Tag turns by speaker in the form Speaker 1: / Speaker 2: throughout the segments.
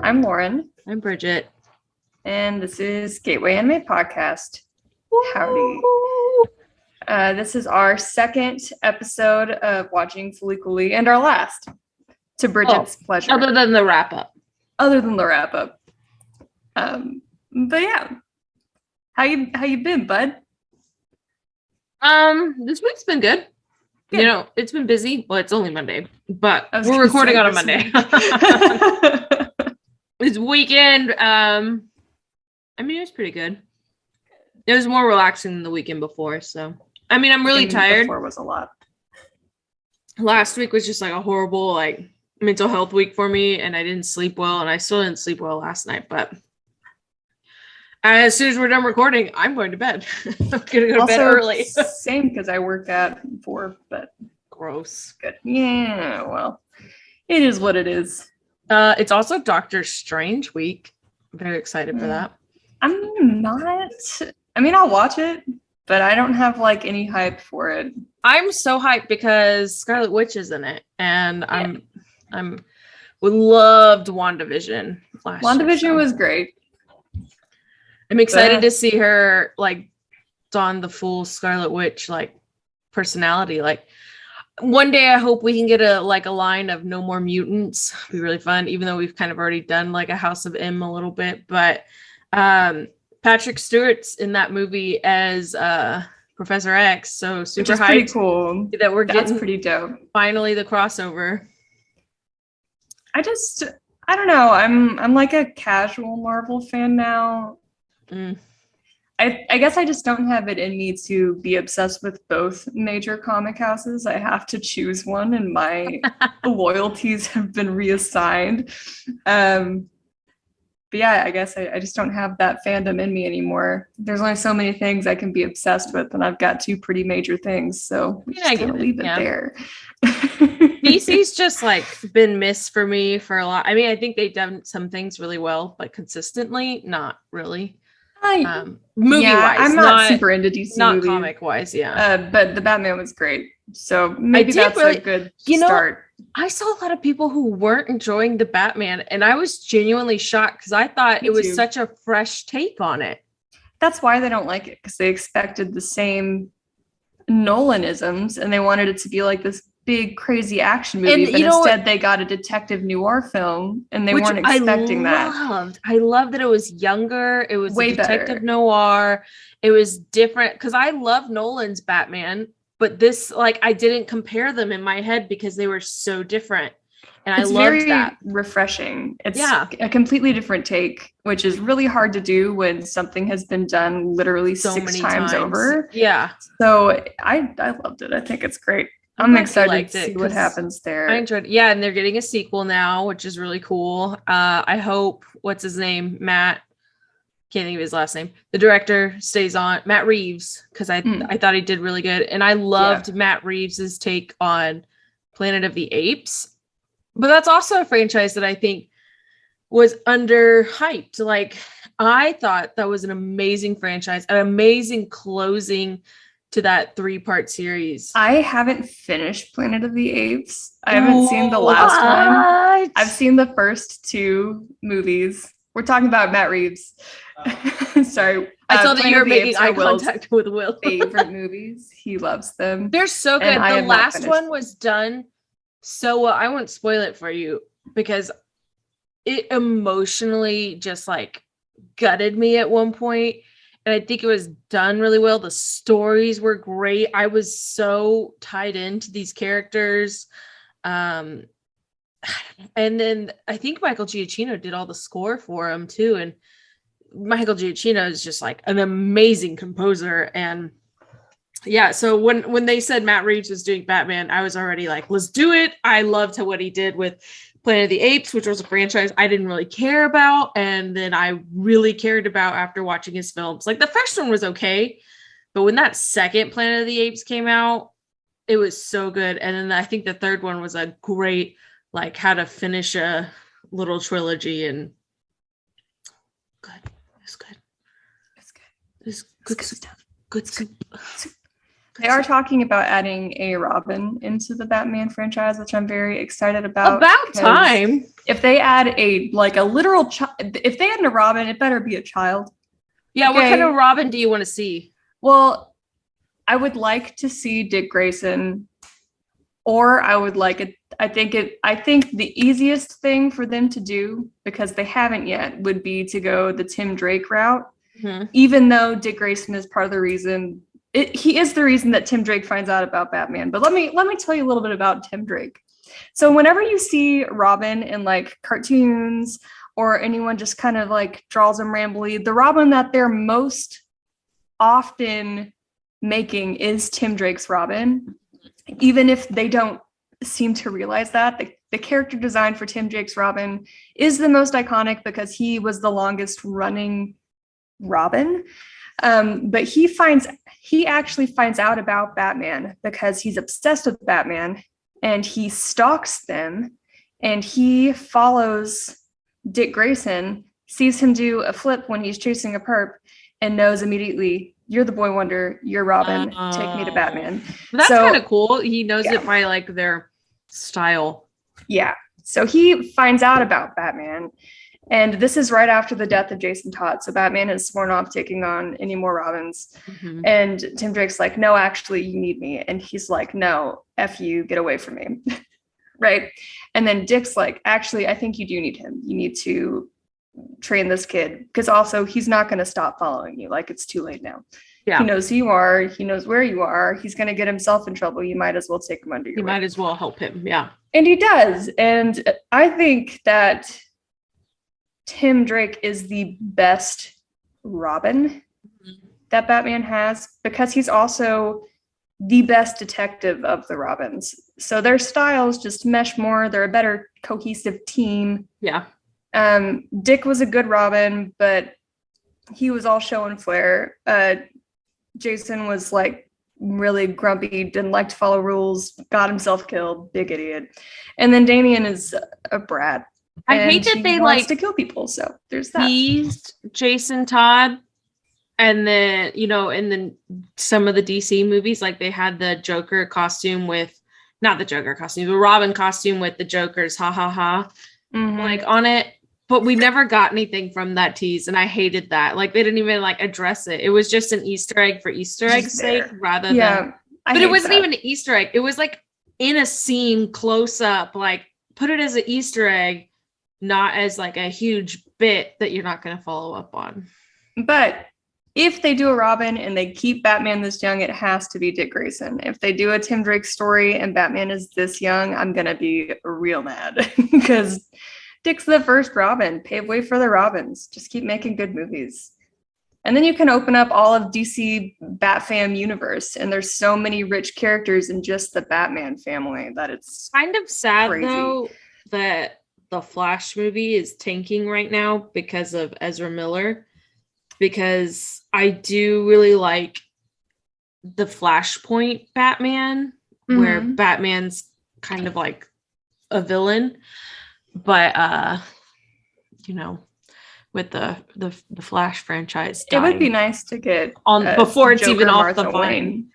Speaker 1: I'm Lauren.
Speaker 2: I'm Bridget.
Speaker 1: And this is Gateway Anime Podcast. Howdy. This is our second episode of watching Fooly Cooly and our last, to Bridget's pleasure.
Speaker 2: Other than the wrap-up.
Speaker 1: But yeah. How you been, bud?
Speaker 2: This week's been good. You know, it's been busy. Well, it's only Monday, but we're recording on a Monday. This weekend, I mean, it was pretty good. It was more relaxing than the weekend before. So, I mean, I'm really tired.
Speaker 1: Before was a lot.
Speaker 2: Last week was just like a horrible, like, mental health week for me, and I didn't sleep well, and I still didn't sleep well last night. But as soon as we're done recording, I'm going to bed. I'm gonna go to bed early.
Speaker 1: Same, because I work at 4, but
Speaker 2: gross.
Speaker 1: Good. Yeah, well, it is what it is.
Speaker 2: It's also Doctor Strange week. I'm very excited for that.
Speaker 1: I'm not. I mean, I'll watch it, but I don't have like any hype for it.
Speaker 2: I'm so hyped because Scarlet Witch is in it, and we loved WandaVision last year.
Speaker 1: WandaVision was great.
Speaker 2: I'm excited to see her like don the full Scarlet Witch like personality. Like one day I hope we can get a line of no more mutants. It'd be really fun, even though we've kind of already done like a House of M a little bit. But Patrick Stewart's in that movie as Professor X, so super hyped.
Speaker 1: Pretty cool.
Speaker 2: That we're getting
Speaker 1: pretty dope.
Speaker 2: Finally the crossover.
Speaker 1: I don't know. I'm like a casual Marvel fan now. I guess I just don't have it in me to be obsessed with both major comic houses. I have to choose one, and my loyalties have been reassigned. But yeah, I guess I just don't have that fandom in me anymore. There's only so many things I can be obsessed with, and I've got 2 pretty major things, so we just gotta leave it there.
Speaker 2: DC's just like been missed for me for a lot. I mean, I think they've done some things really well, but consistently, not really. Movie wise,
Speaker 1: I'm not super into DC
Speaker 2: not
Speaker 1: movies.
Speaker 2: Comic wise,
Speaker 1: but the Batman was great, so maybe that's a good start.
Speaker 2: I saw a lot of people who weren't enjoying the Batman, and I was genuinely shocked because I thought it was such a fresh take on it.
Speaker 1: That's why they don't like it, because they expected the same Nolanisms, and they wanted it to be like this big crazy action movie, but instead they got a detective noir film, and they weren't expecting that.
Speaker 2: I loved that it was younger. It was
Speaker 1: way
Speaker 2: detective
Speaker 1: better.
Speaker 2: Noir. It was different because I love Nolan's Batman, but this, like, I didn't compare them in my head because they were so different, and I loved that.
Speaker 1: Refreshing. It's a completely different take, which is really hard to do when something has been done literally so 6 times over.
Speaker 2: Yeah.
Speaker 1: So I loved it. I think it's great. I'm excited to see what happens there.
Speaker 2: I enjoyed it. Yeah, and they're getting a sequel now, which is really cool. I hope, what's his name? Matt, can't think of his last name. The director stays on, Matt Reeves, because I thought he did really good. And I loved Matt Reeves's take on Planet of the Apes. But that's also a franchise that I think was underhyped. Like, I thought that was an amazing franchise, an amazing closing to that 3-part series.
Speaker 1: I haven't finished Planet of the Apes. I haven't seen the last one. I've seen the first 2 movies. We're talking about Matt Reeves. Sorry.
Speaker 2: I saw that you were making eye contact with Will.
Speaker 1: Favorite movies. He loves them.
Speaker 2: They're so good. The last one was done so well. I won't spoil it for you because it emotionally just like gutted me at one point. And I think it was done really well. The stories were great. I was so tied into these characters. And then I think Michael Giacchino did all the score for him too. And Michael Giacchino is just like an amazing composer. And yeah, so when they said Matt Reeves was doing Batman, I was already like, let's do it. I loved what he did with Planet of the Apes, which was a franchise I didn't really care about, and then I really cared about after watching his films. Like, the first one was okay, but when that second Planet of the Apes came out, it was so good. And then I think the third one was a great, like, how to finish a little trilogy, and good. It's good. It's good. It's good stuff. Good soup.
Speaker 1: They are talking about adding a Robin into the Batman franchise, which I'm very excited about.
Speaker 2: About time.
Speaker 1: If they add a literal child, if they add a Robin, it better be a child.
Speaker 2: Yeah, okay. What kind of Robin do you want to see?
Speaker 1: Well, I would like to see Dick Grayson, or I would like it. I think the easiest thing for them to do, because they haven't yet, would be to go the Tim Drake route. Mm-hmm. Even though Dick Grayson is part of the reason. He is the reason that Tim Drake finds out about Batman. But let me tell you a little bit about Tim Drake. So whenever you see Robin in like cartoons, or anyone just kind of like draws him rambly, the Robin that they're most often making is Tim Drake's Robin. Even if they don't seem to realize that, the character design for Tim Drake's Robin is the most iconic because he was the longest running Robin. But he actually finds out about Batman because he's obsessed with Batman, and he stalks them, and he follows Dick Grayson, sees him do a flip when he's chasing a perp, and knows immediately, you're the Boy Wonder, you're Robin, take me to Batman.
Speaker 2: That's kind of cool. He knows it by like their style.
Speaker 1: Yeah. So he finds out about Batman. And this is right after the death of Jason Todd. So Batman has sworn off taking on any more Robins. Mm-hmm. And Tim Drake's like, no, actually, you need me. And he's like, no, F you, get away from me. Right. And then Dick's like, actually, I think you do need him. You need to train this kid, because also he's not going to stop following you. Like, it's too late now. Yeah. He knows who you are. He knows where you are. He's going to get himself in trouble. You might as well take him under your wing.
Speaker 2: You might as well help him. Yeah.
Speaker 1: And he does. And I think that Tim Drake is the best Robin that Batman has, because he's also the best detective of the Robins. So their styles just mesh more. They're a better cohesive team.
Speaker 2: Yeah.
Speaker 1: Dick was a good Robin, but he was all show and flair. Jason was like really grumpy, didn't like to follow rules, got himself killed, big idiot. And then Damian is a brat.
Speaker 2: I hate that they like
Speaker 1: to kill people. So there's that.
Speaker 2: Teased Jason Todd, and then and then some of the DC movies, like they had the Joker costume with, not the Joker costume, the Robin costume with the Joker's ha ha ha, like on it. But we never got anything from that tease, and I hated that. Like they didn't even like address it. It was just an Easter egg for Easter egg's sake, rather than. But it wasn't even an Easter egg. It was like in a scene, close up, like put it as an Easter egg. Not as like a huge bit that you're not going to follow up on.
Speaker 1: But if they do a Robin and they keep Batman this young, it has to be Dick Grayson. If they do a Tim Drake story and Batman is this young, I'm going to be real mad because Dick's the first Robin. Pave way for the Robins. Just keep making good movies. And then you can open up all of DC Batfam universe, and there's so many rich characters in just the Batman family that it's
Speaker 2: kind of sad crazy. Though that the Flash movie is tanking right now because of Ezra Miller, because I do really like the Flashpoint Batman, where Batman's kind of like a villain, but with the Flash franchise dying,
Speaker 1: it would be nice to get
Speaker 2: on before it's Joker, even off Martha the vine.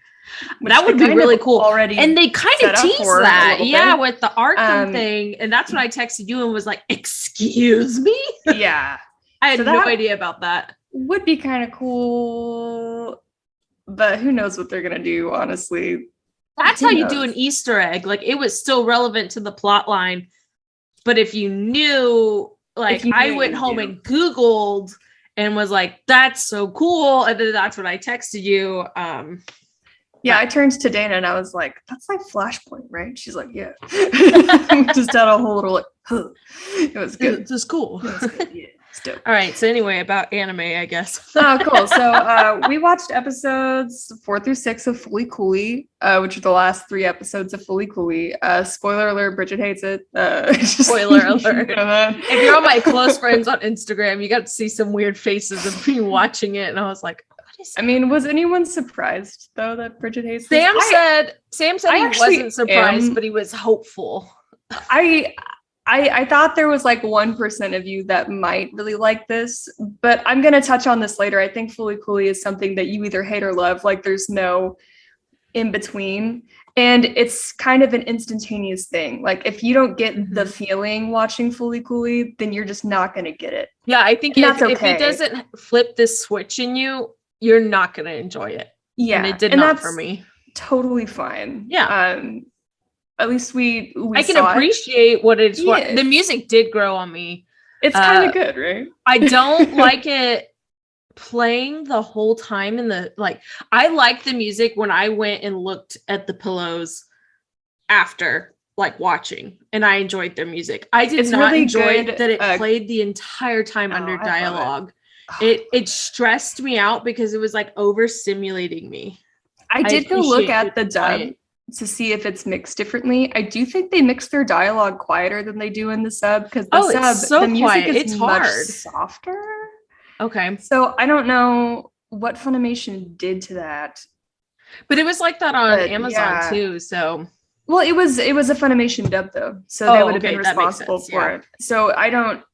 Speaker 2: That would be really cool. And they kind of tease that, with the Arkham thing. And that's when I texted you and was like, excuse me?
Speaker 1: Yeah.
Speaker 2: I had no idea about that.
Speaker 1: Would be kind of cool, but who knows what they're going to do, honestly.
Speaker 2: That's how you do an Easter egg. Like, it was still relevant to the plot line. But if you knew, like, I went home and Googled and was like, that's so cool. And then that's when I texted you.
Speaker 1: Yeah, I turned to Dana and I was like, that's like Flashpoint, right? She's like, yeah. Just had a whole little like, huh. It was good.
Speaker 2: It was cool.
Speaker 1: It was good. Yeah, it's dope.
Speaker 2: All right. So anyway, about anime, I guess.
Speaker 1: Oh, cool. So we watched episodes 4 through 6 of Fooly Cooly, which are the last 3 episodes of Fooly Cooly. Spoiler alert, Bridget hates it.
Speaker 2: Spoiler alert. If you're on my close friends on Instagram, you got to see some weird faces of me watching it. And I was like,
Speaker 1: I mean, was anyone surprised though that Bridget hates
Speaker 2: Sam said he wasn't surprised, but he was hopeful.
Speaker 1: I thought there was like 1% of you that might really like this, but I'm gonna touch on this later. I think Fooly Cooly is something that you either hate or love. Like, there's no in between. And it's kind of an instantaneous thing. Like if you don't get the feeling watching Fooly Cooly, then you're just not going to get it.
Speaker 2: Yeah, I think if it doesn't flip this switch in you, you're not going to enjoy it.
Speaker 1: Yeah.
Speaker 2: And it did not for me.
Speaker 1: Totally fine.
Speaker 2: Yeah.
Speaker 1: At least we
Speaker 2: I can appreciate what it's what the music did grow on me.
Speaker 1: It's kind of good, right?
Speaker 2: I don't like it playing the whole time in the I liked the music when I went and looked at the pillows after watching, and I enjoyed their music. I did not really enjoy that it played the entire time under dialogue. It stressed me out because it was overstimulating me.
Speaker 1: I did go look at the dub to see if it's mixed differently. I do think they mix their dialogue quieter than they do in the sub, because the music is much softer.
Speaker 2: Okay.
Speaker 1: So I don't know what Funimation did to that.
Speaker 2: But it was like that on Amazon too, so.
Speaker 1: Well, it was a Funimation dub though. So they would have been responsible for it. So I don't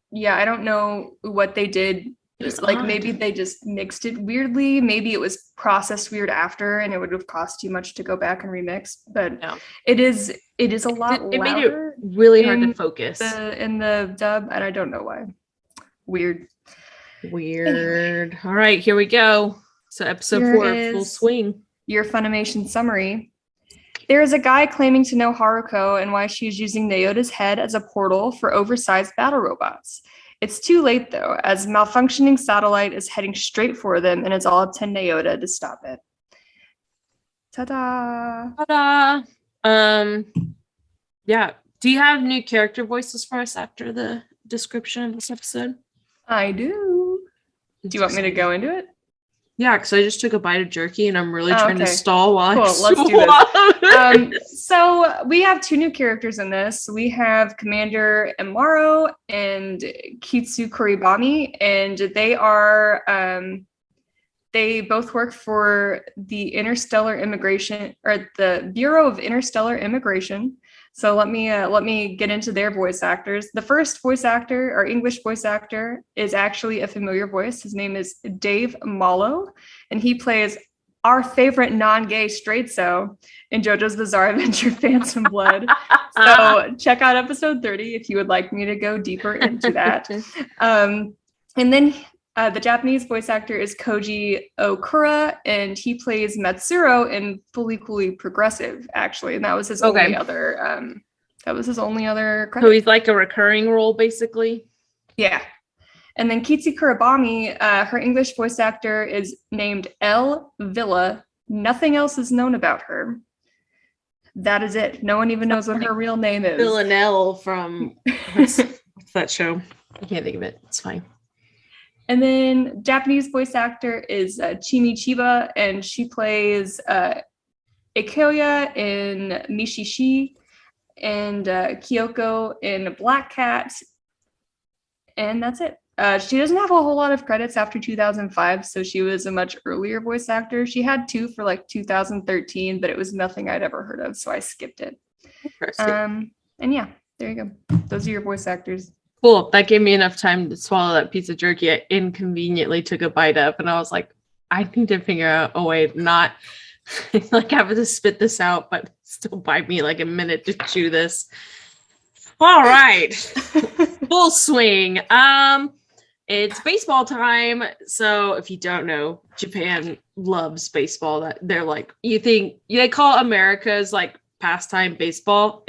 Speaker 1: know what they did. Maybe they just mixed it weirdly. Maybe it was processed weird after and it would have cost too much to go back and remix. But it is a lot louder. It made it
Speaker 2: really hard to focus
Speaker 1: in the dub, and I don't know why. Weird.
Speaker 2: Anyway. All right, here we go. So episode 4, full swing.
Speaker 1: Your Funimation summary. There is a guy claiming to know Haruko and why she's using Nayota's head as a portal for oversized battle robots. It's too late though, as malfunctioning satellite is heading straight for them, and it's all up to Nayota to stop it. Ta-da!
Speaker 2: Ta-da! Yeah. Do you have new character voices for us after the description of this episode?
Speaker 1: I do. Do you want me to go into it?
Speaker 2: Yeah, because I just took a bite of jerky and I'm really trying to stall while
Speaker 1: let's do this. So we have 2 new characters in this. We have Commander Amaro and Kitsu Kuribami, and they are they both work for the Interstellar Immigration, or the Bureau of Interstellar Immigration. So let me get into their voice actors. The first voice actor, or English voice actor, is actually a familiar voice. His name is Dave Mallow, and he plays our favorite non-gay straight-so in JoJo's Bizarre Adventure Phantom Blood. So check out episode 30 if you would like me to go deeper into that. And then the Japanese voice actor is Koji Okura, and he plays Matsuro in Fooly Cooly Progressive, actually, and that was his only other. That was his only other credit.
Speaker 2: So he's like a recurring role, basically.
Speaker 1: Yeah, and then Kitsu Kuribami, her English voice actor is named Elle Villa. Nothing else is known about her. That is it. No one even knows what her real name is.
Speaker 2: Villanelle from what's that show? I can't think of it. It's fine.
Speaker 1: And then Japanese voice actor is Chimi Chiba, and she plays Ikeoya in Mishishi and Kyoko in Black Cat. And that's it. She doesn't have a whole lot of credits after 2005, so she was a much earlier voice actor. She had 2 for 2013, but it was nothing I'd ever heard of, so I skipped it. And yeah, there you go. Those are your voice actors.
Speaker 2: Cool. That gave me enough time to swallow that piece of jerky. I inconveniently took a bite up, and I was like, I need to figure out a way to not having to spit this out, but still buy me a minute to chew this. All right. Full swing. It's baseball time. So if you don't know, Japan loves baseball. That they're they call America's pastime baseball.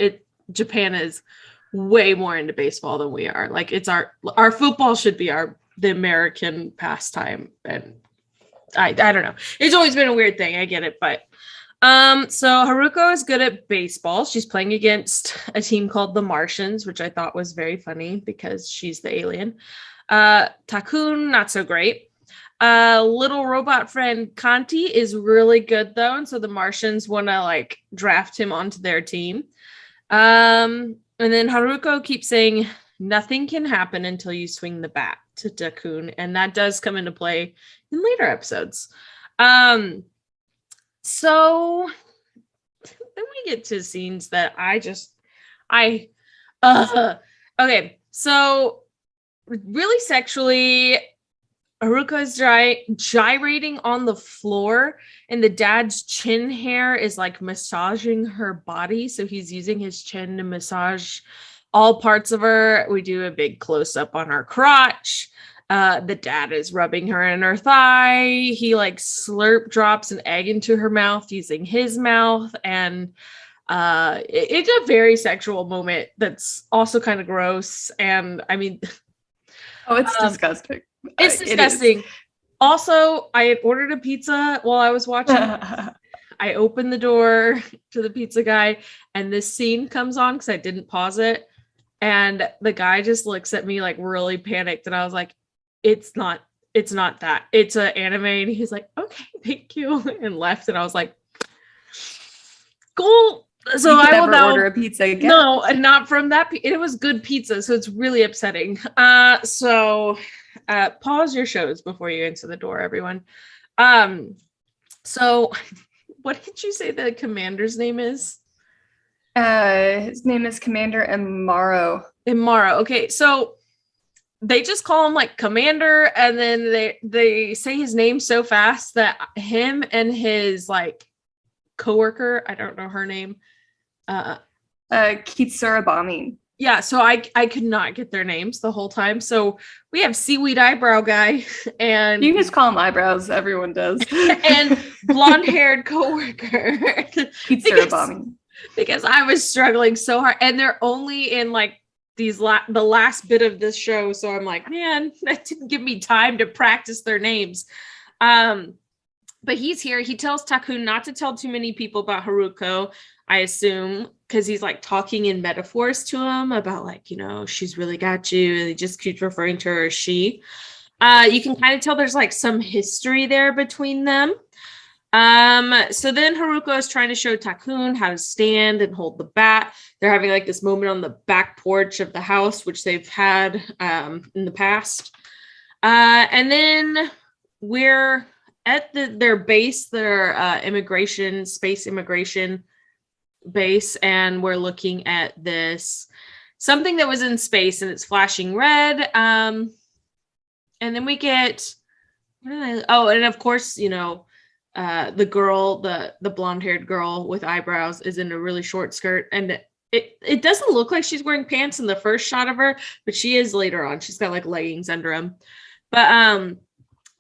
Speaker 2: Japan is way more into baseball than we are. It's our football should be the American pastime, and I don't know. It's always been a weird thing. I get it, but so Haruko is good at baseball. She's playing against a team called the Martians, which I thought was very funny because she's the alien. Takun, not so great. Little robot friend Kanti is really good though, and so the Martians want to draft him onto their team. And then Haruko keeps saying, nothing can happen until you swing the bat to Takun. And that does come into play in later episodes. So then we get to scenes that okay. So really sexually, Haruka is gyrating on the floor, and the dad's chin hair is like massaging her body. So he's using his chin to massage all parts of her. We do a big close up on her crotch. The dad is rubbing her in her thigh. He like drops an egg into her mouth using his mouth. And it's a very sexual moment that's also kind of gross. And I mean,
Speaker 1: oh, it's disgusting.
Speaker 2: It's disgusting. Also, I had ordered a pizza while I was watching. I opened the door to the pizza guy, and this scene comes on because I didn't pause it. And the guy just looks at me like really panicked. And I was like, it's not that. It's an anime. And he's like, okay, thank you. And left. And I was like, cool. So I will now
Speaker 1: order a pizza again.
Speaker 2: No, not from that. It was good pizza, so it's really upsetting. So pause your shows before you answer the door, everyone. So what did you say the commander's name is?
Speaker 1: His name is Commander Imaro.
Speaker 2: Okay, so they just call him like Commander, and then they say his name so fast that him and his like coworker, I don't know her name,
Speaker 1: Kitsurabami.
Speaker 2: Yeah, so I could not get their names the whole time. So we have Seaweed Eyebrow Guy, and
Speaker 1: you can just call him Eyebrows. Everyone does.
Speaker 2: And blonde-haired coworker
Speaker 1: Kitsurabami.
Speaker 2: Because I was struggling so hard, and they're only in like the last bit of this show. So I'm like, man, that didn't give me time to practice their names. But he's here. He tells Takun not to tell too many people about Haruko, I assume, because he's like talking in metaphors to him about like, you know, she's really got you. And he just keeps referring to her as she. You can kind of tell there's like some history there between them. So then Haruko is trying to show Takun how to stand and hold the bat. They're having like this moment on the back porch of the house, which they've had in the past. And then we're at their base, their space immigration base, and we're looking at something that was in space, and it's flashing red. And then we get, and of course, you know, the girl, the blonde-haired girl with eyebrows is in a really short skirt, and it doesn't look like she's wearing pants in the first shot of her, but she is later on. She's got like leggings under them. But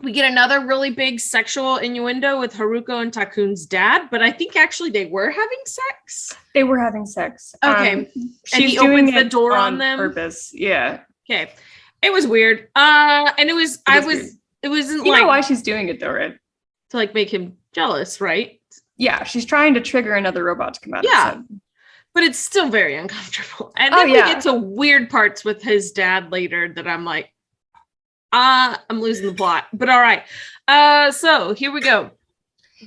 Speaker 2: we get another really big sexual innuendo with Haruko and Takun's dad, but I think actually they were having sex.
Speaker 1: They were having sex.
Speaker 2: Okay. And he opens the door on them.
Speaker 1: Purpose. Yeah.
Speaker 2: Okay. It was weird. And it wasn't
Speaker 1: you know why she's doing it though, right?
Speaker 2: To like make him jealous, right?
Speaker 1: Yeah, she's trying to trigger another robot to come out.
Speaker 2: Yeah. But it's still very uncomfortable. And then we get to weird parts with his dad later that I'm like, I'm losing the plot, but all right. So here we go.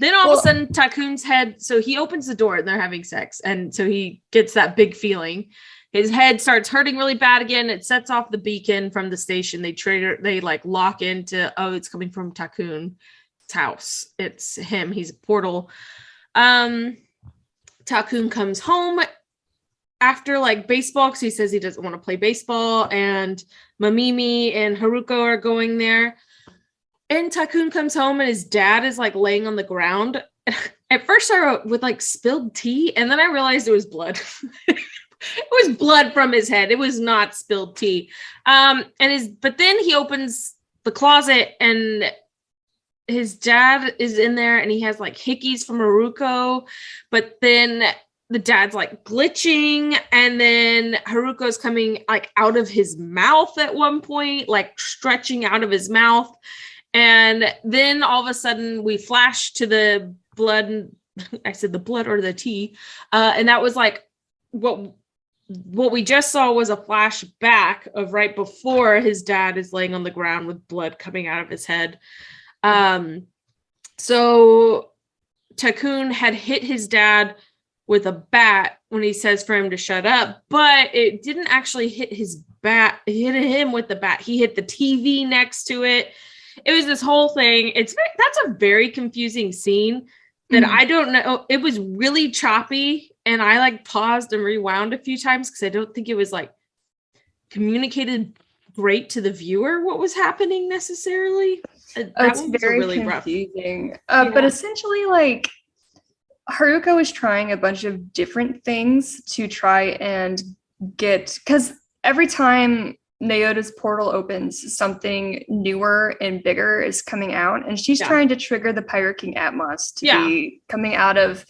Speaker 2: Then all of a sudden Takun's head, so he opens the door and they're having sex. And so he gets that big feeling. His head starts hurting really bad again. It sets off the beacon from the station. They like lock into, it's coming from Takun's house. It's him. He's a portal. Takun comes home after like baseball, because he says he doesn't want to play baseball, and Mamimi and Haruko are going there, and Takun comes home and his dad is like laying on the ground. At first I wrote with like spilled tea, and then I realized it was blood. It was blood from his head. It was not spilled tea. But then he opens the closet and his dad is in there, and he has like hickeys from Haruko, but then the dad's like glitching, and then Haruko's coming like out of his mouth at one point, like stretching out of his mouth. And then all of a sudden we flash to the blood. I said the blood or the tea. And that was like what we just saw was a flashback of right before his dad is laying on the ground with blood coming out of his head. So Takun had hit his dad with a bat when he says for him to shut up, but it didn't actually hit his bat. It hit him with the bat. He hit the TV next to it. It was this whole thing. That's a very confusing scene that I don't know. It was really choppy, and I like paused and rewound a few times because I don't think it was like communicated great to the viewer what was happening necessarily.
Speaker 1: It's very really confusing. But essentially, like, Haruko is trying a bunch of different things to try and get, because every time Naota's portal opens, something newer and bigger is coming out, and she's trying to trigger the Pirate King Atmos to be coming out of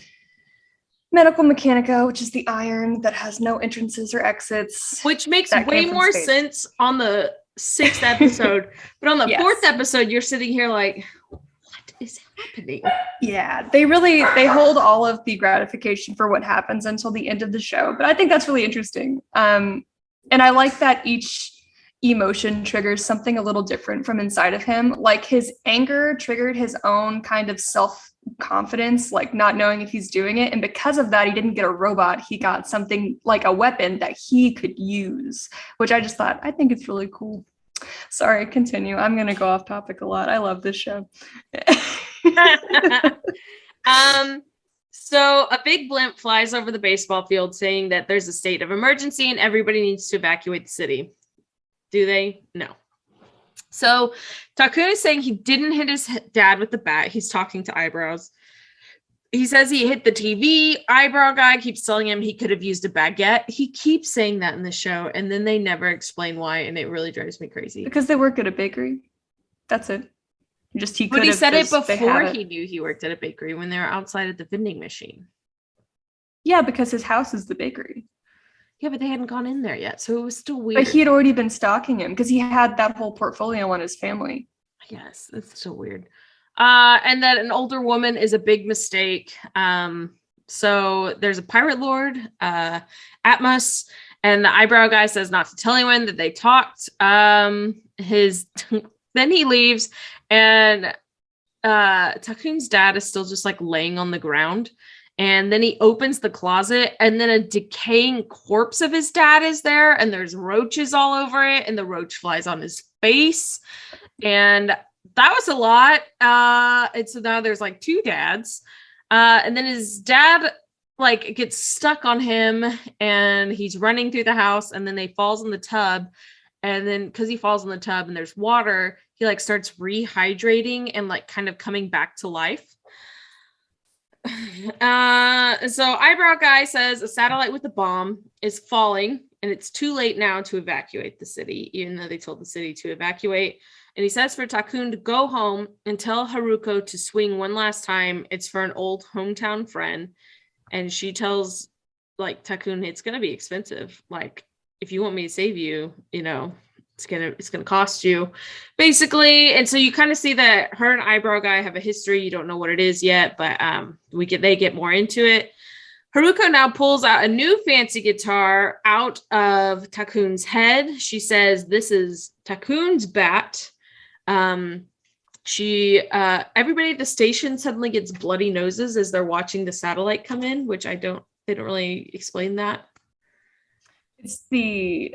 Speaker 1: Medical Mechanica, which is the iron that has no entrances or exits.
Speaker 2: Which makes way more sense on the 6th episode. But on the 4th episode, you're sitting here like, what is happening?
Speaker 1: Yeah, they hold all of the gratification for what happens until the end of the show. But I think that's really interesting. And I like that each emotion triggers something a little different from inside of him. Like his anger triggered his own kind of self-confidence, like not knowing if he's doing it. And because of that, he didn't get a robot. He got something like a weapon that he could use, which I just thought, I think it's really cool. Sorry, continue. I'm going to go off topic a lot. I love this show.
Speaker 2: So a big blimp flies over the baseball field saying that there's a state of emergency and everybody needs to evacuate the city. Do they? No. So Takun is saying he didn't hit his dad with the bat. He's talking to Eyebrows. He says he hit the TV. Eyebrow guy keeps telling him he could have used a baguette. He keeps saying that in the show, and then they never explain why, and it really drives me crazy.
Speaker 1: Because they work at a bakery. That's it. Just he could have.
Speaker 2: But he said it before he knew he worked at a bakery when they were outside at the vending machine.
Speaker 1: Yeah, because his house is the bakery.
Speaker 2: Yeah, but they hadn't gone in there yet, so it was still weird.
Speaker 1: But he had already been stalking him because he had that whole portfolio on his family.
Speaker 2: Yes, it's so weird. And that an older woman is a big mistake. So there's a pirate lord, Atmos, and the eyebrow guy says not to tell anyone that they talked. Then he leaves, and Takun's dad is still just like laying on the ground. And then he opens the closet, and then a decaying corpse of his dad is there, and there's roaches all over it, and the roach flies on his face. And that was a lot. And so now there's like 2 dads. And then his dad like gets stuck on him, and he's running through the house, and then he falls in the tub. And then because he falls in the tub and there's water, he like starts rehydrating and like kind of coming back to life. So eyebrow guy says a satellite with a bomb is falling, and it's too late now to evacuate the city, even though they told the city to evacuate. And he says for Takun to go home and tell Haruko to swing one last time. It's for an old hometown friend. And she tells like Takun, it's gonna be expensive. Like, if you want me to save you, you know, it's gonna cost you, basically. And so you kind of see that her and eyebrow guy have a history. You don't know what it is yet, but they get more into it. Haruko now pulls out a new fancy guitar out of Takun's head. She says this is Takun's bat. Everybody at the station suddenly gets bloody noses as they're watching the satellite come in, which they don't really explain that.
Speaker 1: It's the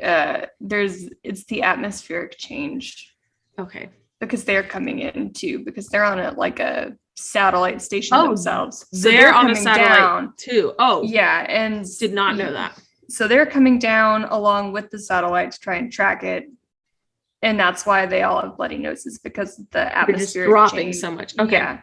Speaker 1: atmospheric change.
Speaker 2: Okay.
Speaker 1: Because they're coming in too, because they're on a satellite station themselves.
Speaker 2: So they're on a satellite down too. Oh.
Speaker 1: Yeah, and
Speaker 2: did not know that.
Speaker 1: So they're coming down along with the satellite to try and track it. And that's why they all have bloody noses, because the atmosphere is
Speaker 2: dropping so much. Okay.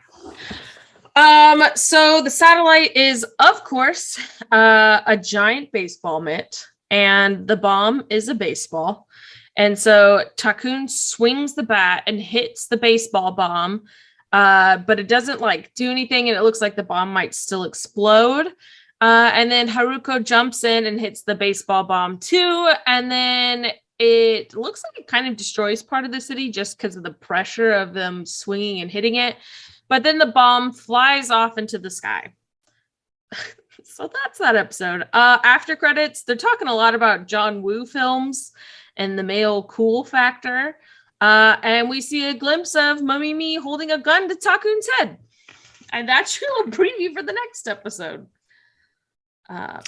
Speaker 2: Yeah. So the satellite is, of course, a giant baseball mitt. And the bomb is a baseball. And so Takun swings the bat and hits the baseball bomb, but it doesn't do anything, and it looks like the bomb might still explode. And then Haruko jumps in and hits the baseball bomb too, and then it looks like it kind of destroys part of the city just because of the pressure of them swinging and hitting it. But then the bomb flies off into the sky. So that's that episode. After credits, they're talking a lot about John Woo films and the male cool factor. And we see a glimpse of Mamimi holding a gun to Takun's head. And that's your little preview for the next episode,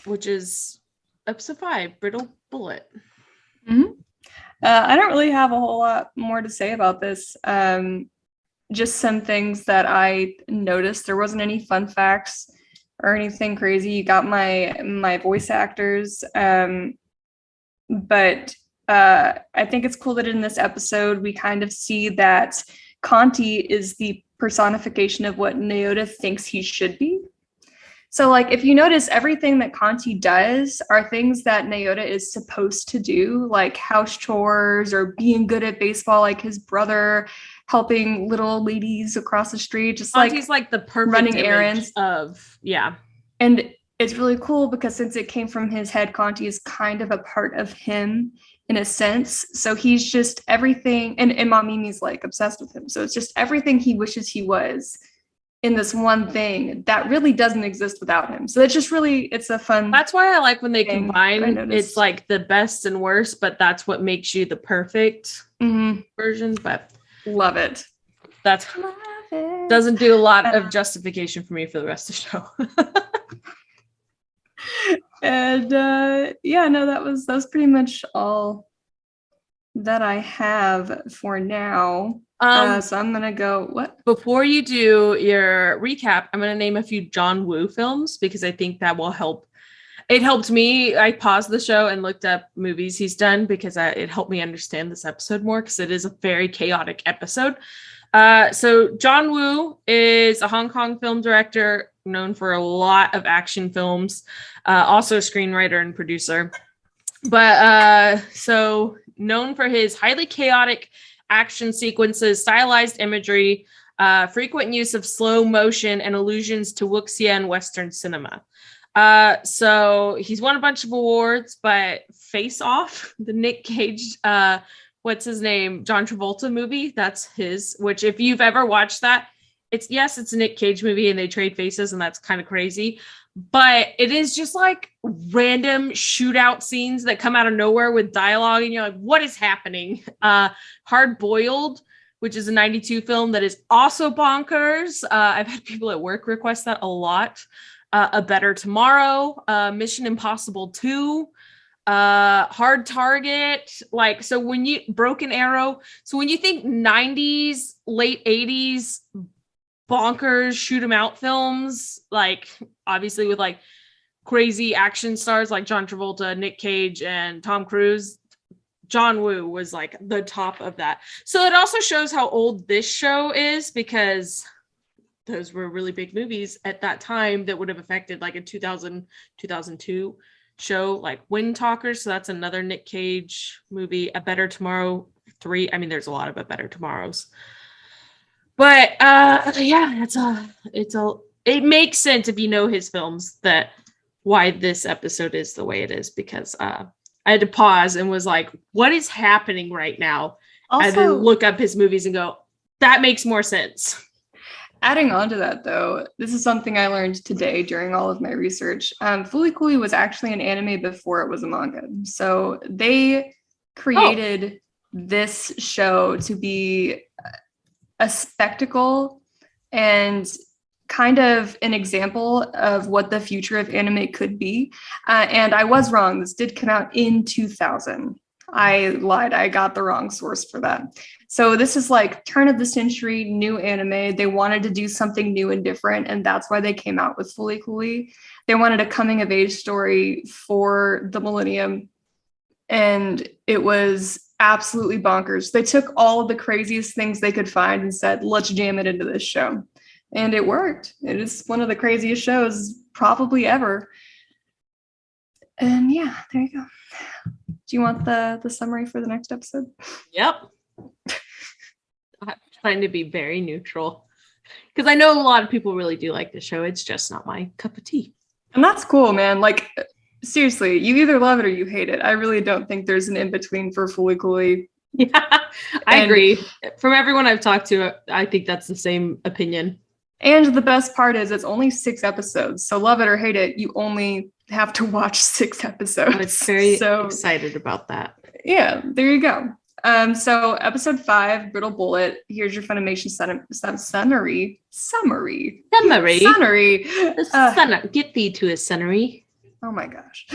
Speaker 2: which is episode 5, Brittle Bullet.
Speaker 1: Mm-hmm. I don't really have a whole lot more to say about this. Just some things that I noticed. There wasn't any fun facts or anything crazy. You got my voice actors, but I think it's cool that in this episode we kind of see that Conti is the personification of what Nyota thinks he should be. So like if you notice, everything that Conti does are things that Nyota is supposed to do, like house chores or being good at baseball like his brother, helping little ladies across the street, just
Speaker 2: Conti's like the perfect
Speaker 1: running errands
Speaker 2: of
Speaker 1: And it's really cool because since it came from his head, Conti is kind of a part of him in a sense. So he's just everything, and Mamimi's like obsessed with him. So it's just everything he wishes he was in this one thing that really doesn't exist without him. So it's just really, it's a fun.
Speaker 2: That's why I like when they combine. It's like the best and worst, but that's what makes you the perfect version. But
Speaker 1: love it.
Speaker 2: Doesn't do a lot of justification for me for the rest of the show.
Speaker 1: And that was pretty much all that I have for now. So I'm gonna go. What?
Speaker 2: Before you do your recap, I'm gonna name a few John Woo films because I think that will help. It helped me. I paused the show and looked up movies he's done because it helped me understand this episode more because it is a very chaotic episode. So John Woo is a Hong Kong film director known for a lot of action films, also a screenwriter and producer. But so known for his highly chaotic action sequences, stylized imagery, frequent use of slow motion and allusions to wuxia and Western cinema. So he's won a bunch of awards, but Face Off, the Nick Cage, what's his name? John Travolta movie. That's his, which if you've ever watched that, it's a Nick Cage movie and they trade faces and that's kind of crazy, but it is just like random shootout scenes that come out of nowhere with dialogue. And you're like, what is happening? Hard Boiled, which is a 92 film that is also bonkers. I've had people at work request that a lot. A Better Tomorrow, Mission Impossible 2, Hard Target, Broken Arrow. So when you think 90s, late 80s bonkers shoot 'em out films, like obviously with like crazy action stars like John Travolta, Nick Cage, and Tom Cruise, John Woo was like the top of that. So it also shows how old this show is because those were really big movies at that time that would have affected like a 2002 show like Wind Talkers. So that's another Nick Cage movie. A Better Tomorrow 3. I mean, there's a lot of A Better Tomorrows. But it makes sense if you know his films that why this episode is the way it is, because I had to pause and was like, what is happening right now? Also, I had to look up his movies and go, that makes more sense.
Speaker 1: Adding on to that, though, this is something I learned today during all of my research. Fooly Cooly was actually an anime before it was a manga. So they created this show to be a spectacle and kind of an example of what the future of anime could be. And I was wrong. This did come out in 2000. I lied. I got the wrong source for that. So this is like turn of the century, new anime. They wanted to do something new and different, and that's why they came out with Fooly Cooly. They wanted a coming of age story for the millennium, and it was absolutely bonkers. They took all of the craziest things they could find and said, let's jam it into this show. And it worked. It is one of the craziest shows probably ever. And yeah, there you go. Do you want the summary for the next episode?
Speaker 2: Yep. I'm trying to be very neutral because I know a lot of people really do like the show. It's just not my cup of tea.
Speaker 1: And that's cool, man. Like, seriously, you either love it or you hate it. I really don't think there's an in-between for Fooly Cooly.
Speaker 2: Yeah, I agree. From everyone I've talked to, I think that's the same opinion.
Speaker 1: And the best part is it's only 6 episodes. So love it or hate it, you only have to watch 6 episodes.
Speaker 2: I'm very excited about that.
Speaker 1: Yeah, there you go. So episode 5, Brittle Bullet. Here's your Funimation summary.
Speaker 2: Get thee to a summary.
Speaker 1: Oh my gosh.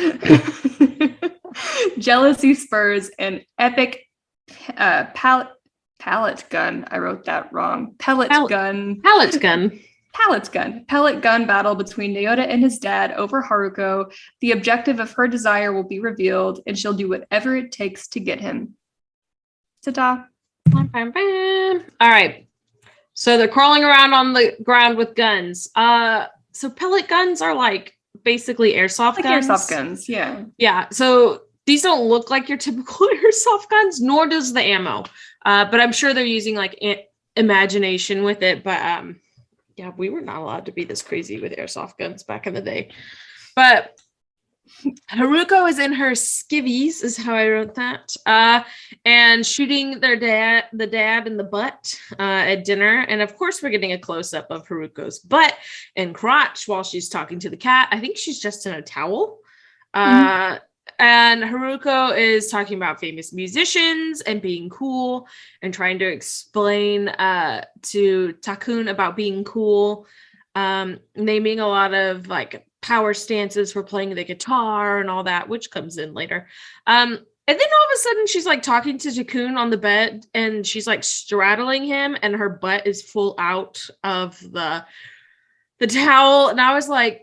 Speaker 1: Jealousy spurs an epic pallet gun. I wrote that wrong. Pellet gun. Pellet gun battle between Naota and his dad over Haruko. The objective of her desire will be revealed, and she'll do whatever it takes to get him. Ta-da.
Speaker 2: Bam, bam, bam. All right. So they're crawling around on the ground with guns. So pellet guns are like basically airsoft guns.
Speaker 1: Airsoft guns, yeah.
Speaker 2: Yeah. So these don't look like your typical airsoft guns, nor does the ammo. But I'm sure they're using like imagination with it. But yeah, we were not allowed to be this crazy with airsoft guns back in the day. But Haruko is in her skivvies, is how I wrote that, and shooting the dad in the butt at dinner. And of course, we're getting a close up of Haruko's butt and crotch while she's talking to the cat. I think she's just in a towel. And Haruko is talking about famous musicians and being cool and trying to explain to Takun about being cool, naming a lot of like power stances for playing the guitar and all that, which comes in later. And then all of a sudden she's like talking to Takun on the bed and she's like straddling him and her butt is full out of the towel. And I was like,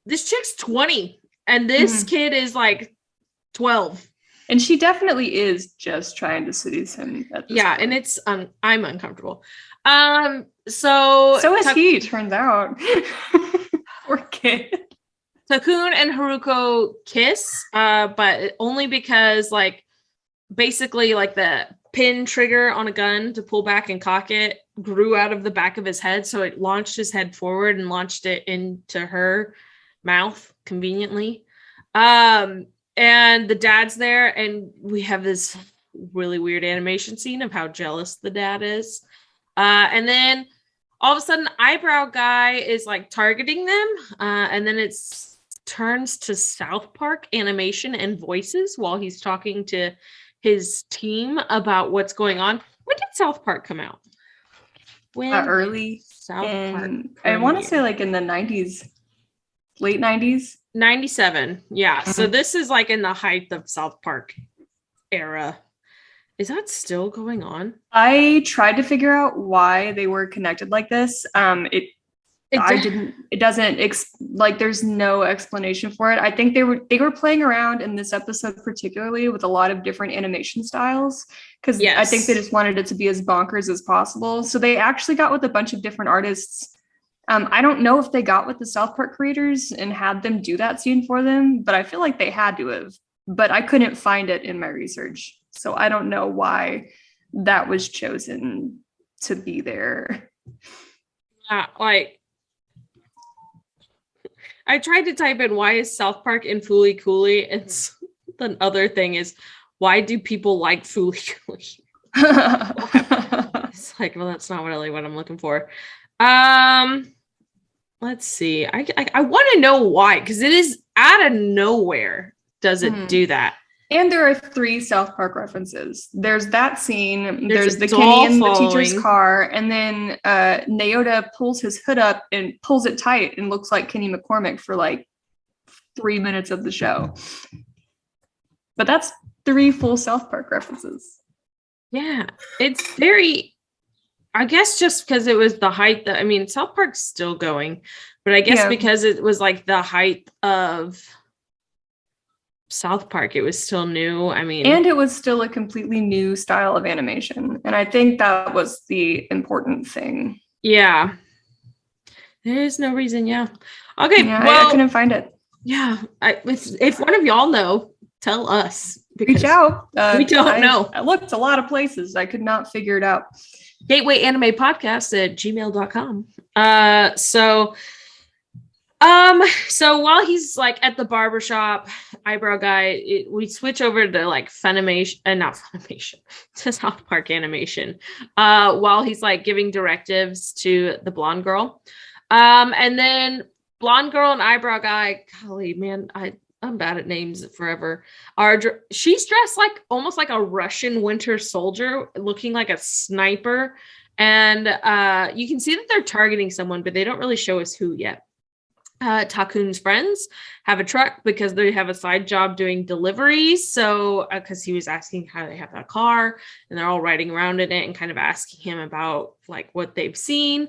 Speaker 2: this chick's 20. And this kid is like 12.
Speaker 1: And she definitely is just trying to seduce him.
Speaker 2: Yeah, point. And it's I'm uncomfortable. So
Speaker 1: is he, turns out. Poor kid.
Speaker 2: Takun and Haruko kiss, but only because like basically like the pin trigger on a gun to pull back and cock it grew out of the back of his head. So it launched his head forward and launched it into her mouth conveniently. And the dad's there and we have this really weird animation scene of how jealous the dad is. And then all of a sudden eyebrow guy is like targeting them. And then it turns to South Park animation and voices while he's talking to his team about what's going on. When did South Park come out? When
Speaker 1: early South Park. I want to say like in the 90s. Late 90s?
Speaker 2: 97. Yeah. So this is like in the height of South Park era. Is that still going on?
Speaker 1: I tried to figure out why they were connected like this. There's no explanation for it. I think they were playing around in this episode particularly with a lot of different animation styles because I think they just wanted it to be as bonkers as possible. So they actually got with a bunch of different artists. I don't know if they got with the South Park creators and had them do that scene for them, but I feel like they had to have. But I couldn't find it in my research. So I don't know why that was chosen to be there.
Speaker 2: Yeah, like I tried to type in why is South Park in Fooly Cooly? And the other thing is why do people like Fooly Cooly? It's like, well, that's not really what I'm looking for. Let's see. I want to know why, because it is out of nowhere. Does it do that?
Speaker 1: And there are 3 South Park references. There's that scene. There's the Kenny in the teacher's car, and then Naota pulls his hood up and pulls it tight and looks like Kenny McCormick for like 3 minutes of the show. But that's 3 full South Park references.
Speaker 2: Yeah, it's very. I guess just because it was the height that, I mean, South Park's still going, but I guess because it was like the height of South Park, it was still new. I mean,
Speaker 1: and it was still a completely new style of animation. And I think that was the important thing.
Speaker 2: Yeah. There is no reason. Yeah. Okay.
Speaker 1: Yeah, well, I couldn't find it.
Speaker 2: Yeah. If one of y'all know, tell us.
Speaker 1: Reach out.
Speaker 2: We don't know.
Speaker 1: I looked a lot of places. I could not figure it out.
Speaker 2: gatewayanimePodcast@gmail.com. So while he's like at the barbershop, eyebrow guy, we switch over to like Funimation, not Funimation, to South Park animation, while he's like giving directives to the blonde girl. And then blonde girl and eyebrow guy, golly, man, I'm bad at names forever. She's dressed like almost like a Russian winter soldier, looking like a sniper. And you can see that they're targeting someone, but they don't really show us who yet. Takun's friends have a truck because they have a side job doing deliveries. So, because he was asking how they have that car, and they're all riding around in it and kind of asking him about like what they've seen.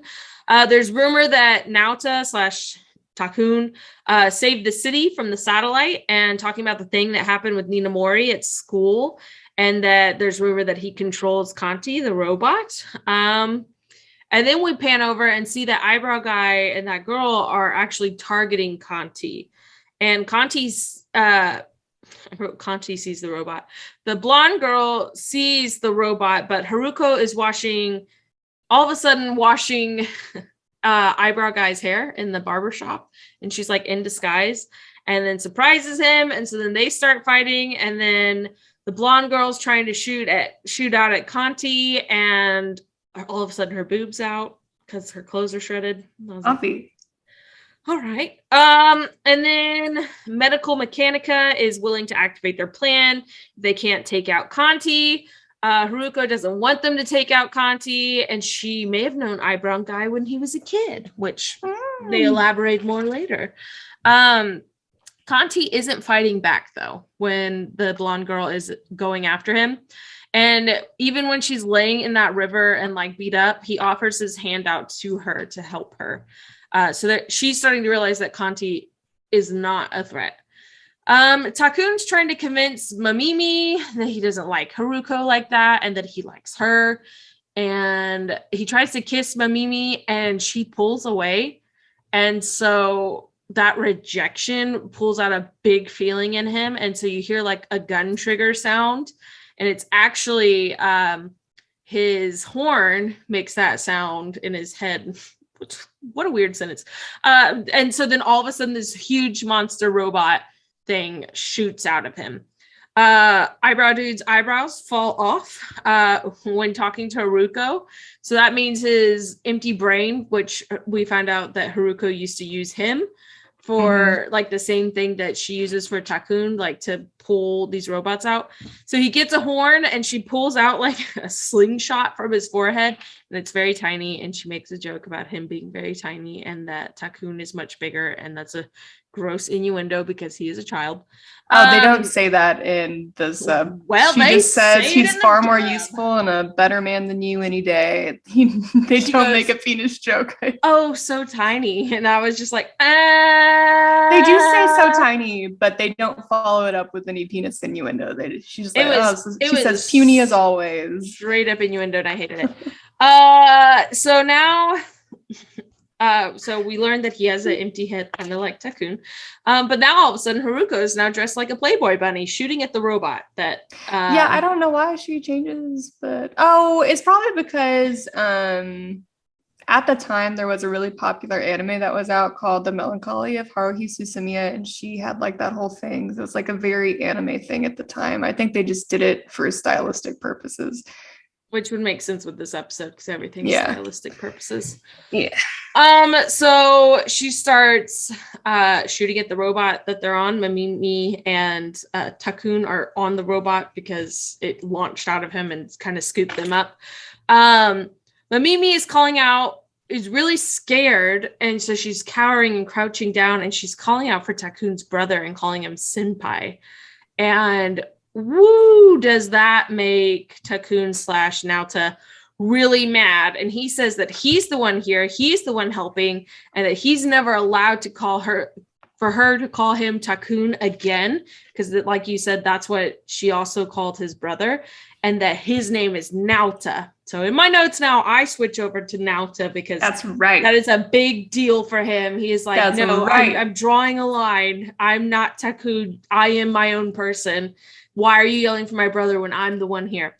Speaker 2: There's rumor that Naota / Takun saved the city from the satellite, and talking about the thing that happened with Ninamori at school, and that there's rumor that he controls Kanti, the robot. And then we pan over and see that eyebrow guy and that girl are actually targeting Kanti. And Kanti sees the robot. The blonde girl sees the robot, but Haruko is all of a sudden washing eyebrow guy's hair in the barber shop. And she's like in disguise and then surprises him. And so then they start fighting. And then the blonde girl's trying to shoot out at Kanti, and all of a sudden her boobs out because her clothes are shredded.
Speaker 1: Like,
Speaker 2: all right. And then Medical Mechanica is willing to activate their plan. They can't take out Kanti. Haruko doesn't want them to take out Kanti, and she may have known Eyebrow Guy when he was a kid, which they elaborate more later. Kanti isn't fighting back, though, when the blonde girl is going after him. And even when she's laying in that river and like beat up, he offers his hand out to her to help her. So that she's starting to realize that Kanti is not a threat. Takun's trying to convince Mamimi that he doesn't like Haruko like that and that he likes her. And he tries to kiss Mamimi and she pulls away. And so that rejection pulls out a big feeling in him. And so you hear like a gun trigger sound. And it's actually his horn makes that sound in his head. What a weird sentence. And so then all of a sudden this huge monster robot thing shoots out of him. Eyebrow dude's eyebrows fall off when talking to Haruko. So that means his empty brain, which we find out that Haruko used to use him for like the same thing that she uses for Takun, like to pull these robots out. So he gets a horn and she pulls out like a slingshot from his forehead, and it's very tiny. And she makes a joke about him being very tiny and that Takun is much bigger. And that's a gross innuendo because he is a child.
Speaker 1: Oh, they don't say that in the sub.
Speaker 2: Well,
Speaker 1: she just says he's far more useful and a better man than you any day. They don't make a penis joke.
Speaker 2: Oh, so tiny. And I was just like,
Speaker 1: They do say so tiny, but they don't follow it up with any penis innuendo. She's just like, she says puny as always.
Speaker 2: Straight up innuendo, and I hated it. So now... so we learned that he has an empty head, kind of like Takun. But now all of a sudden, Haruko is now dressed like a Playboy bunny, shooting at the robot. Yeah,
Speaker 1: I don't know why she changes, but it's probably because at the time there was a really popular anime that was out called The Melancholy of Haruhi Suzumiya, and she had like that whole thing. It was like a very anime thing at the time. I think they just did it for stylistic purposes.
Speaker 2: Which would make sense with this episode because everything's stylistic purposes.
Speaker 1: Yeah.
Speaker 2: So she starts shooting at the robot that they're on. Mamimi and Takun are on the robot because it launched out of him and kind of scooped them up. Mamimi is calling out, is really scared, and so she's cowering and crouching down, and she's calling out for Takun's brother and calling him senpai. And woo, does that make Takun / Naota really mad. And he says that he's the one here, he's the one helping, and that he's never allowed to call her to call him Takun again, because like you said, that's what she also called his brother, and that his name is Naota. So in my notes now, I switch over to Naota because
Speaker 1: that's right.
Speaker 2: That is a big deal for him. He is like, that's no, right. I'm drawing a line. I'm not Takun. I am my own person. Why are you yelling for my brother when I'm the one here?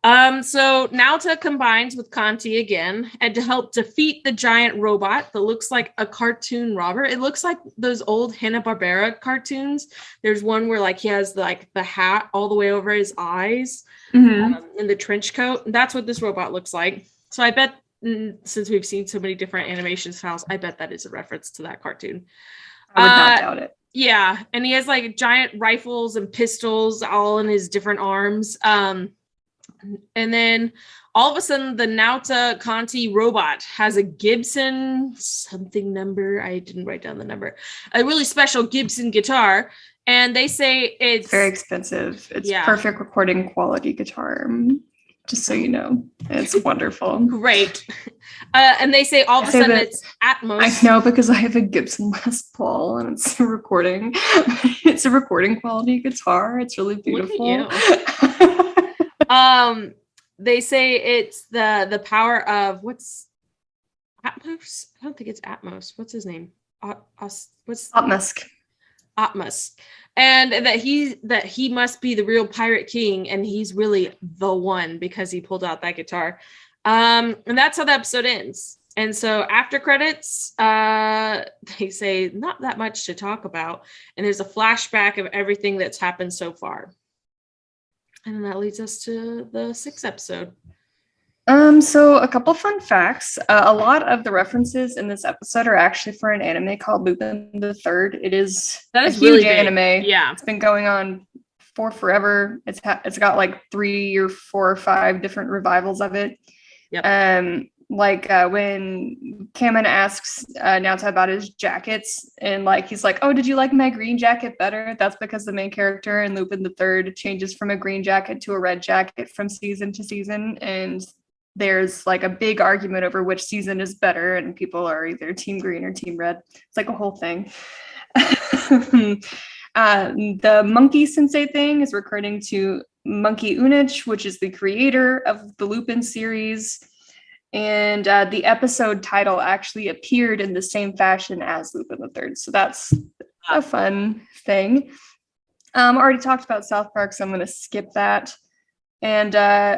Speaker 2: So Naota combines with Kanti again and to help defeat the giant robot that looks like a cartoon robber. It looks like those old Hanna-Barbera cartoons. There's one where like he has like the hat all the way over his eyes in the trench coat. And that's what this robot looks like. So I bet since we've seen so many different animation styles, I bet that is a reference to that cartoon.
Speaker 1: I would not doubt it.
Speaker 2: Yeah, and he has like giant rifles and pistols all in his different arms. And then all of a sudden the Nauta Conti robot has a Gibson something number. I didn't write down the number. A really special Gibson guitar. And they say it's
Speaker 1: very expensive. It's perfect recording quality guitar. Just so you know, it's wonderful.
Speaker 2: Great. And they say all of a sudden it's Atmos.
Speaker 1: I know because I have a Gibson Les Paul and it's a recording. It's a recording quality guitar. It's really beautiful.
Speaker 2: Look at you. They say it's the power of what's Atmos? I don't think it's Atmos. What's his name? What's Atmos. And that he must be the real pirate king, and he's really the one because he pulled out that guitar. And that's how the episode ends. And so after credits, they say not that much to talk about, and there's a flashback of everything that's happened so far. And that leads us to the 6th episode.
Speaker 1: So a couple fun facts. A lot of the references in this episode are actually for an anime called Lupin the Third. That is a huge really anime. Yeah, it's been going on for forever. It's got like 3 or 4 or 5 different revivals of it. Yep. When Kamen asks Naota about his jackets, and like he's like, "Oh, did you like my green jacket better?" That's because the main character in Lupin the Third changes from a green jacket to a red jacket from season to season, and there's like a big argument over which season is better, and people are either team green or team red. It's like a whole thing. The monkey sensei thing is recurring to Monkey Unich, which is the creator of the Lupin series. And the episode title actually appeared in the same fashion as Lupin the Third. So that's a fun thing. Already talked about South Park, so I'm going to skip that. And